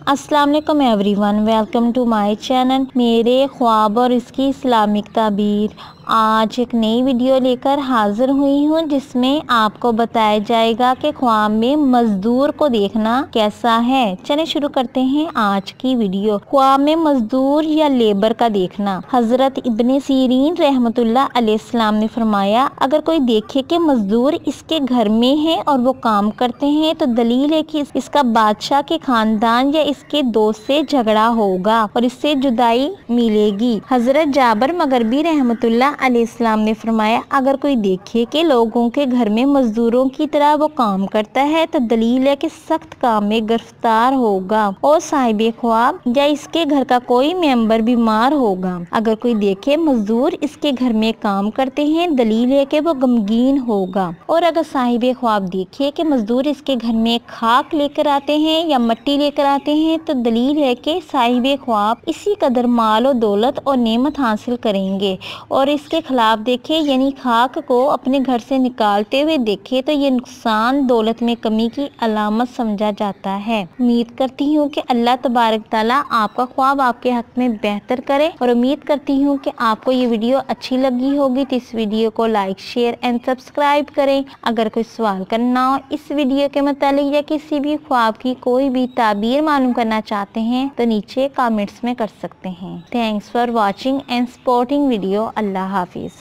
अस्सलाम वालेकुम everyone, welcome to my channel. मेरे ख्वाब और इसकी इस्लामिक ताबीर। आज एक नई वीडियो लेकर हाजिर हुई हूँ जिसमें आपको बताया जाएगा कि ख्वाब में मजदूर को देखना कैसा है। चलिए शुरू करते हैं आज की वीडियो। ख्वाब में मजदूर या लेबर का देखना। हजरत इब्ने सीरीन रहमतुल्लाह अलैहिस्सलाम ने फरमाया, अगर कोई देखे कि मजदूर इसके घर में है और वो काम करते हैं तो दलील है कि इसका बादशाह के खानदान या इसके दोस्त से झगड़ा होगा और इससे जुदाई मिलेगी। हजरत जाबर मगरबी रहमतुल्लाह अलैहिस्सलाम ने फरमाया, अगर कोई देखे कि लोगों के घर में मजदूरों की तरह वो काम करता है तो दलील है कि सख्त काम में गिरफ्तार होगा और साहिब ख्वाब या इसके घर का कोई मेंबर बीमार होगा। अगर कोई देखे मजदूर इसके घर में काम करते हैं, दलील है कि वो गमगीन होगा। और अगर साहिब ख्वाब देखे कि मजदूर इसके घर में खाक लेकर आते हैं या मिट्टी लेकर आते हैं तो दलील है कि साहिब ख्वाब इसी कदर माल और दौलत और नेमत हासिल करेंगे। और इसके खिलाफ देखे यानी खाक को अपने घर से निकालते हुए देखे तो ये नुकसान दौलत में कमी की अलामत समझा जाता है। उम्मीद करती हूँ कि अल्लाह तबारक ताला आपका ख्वाब आपके हक में बेहतर करे और उम्मीद करती हूँ कि आपको ये वीडियो अच्छी लगी होगी तो इस वीडियो को लाइक शेयर एंड सब्सक्राइब करें। अगर कोई सवाल करना हो इस वीडियो के मतलब या किसी भी ख्वाब की कोई भी ताबीर मालूम करना चाहते हैं तो नीचे कमेंट्स में कर सकते हैं। Thanks for watching and supporting video. Allah Hafiz.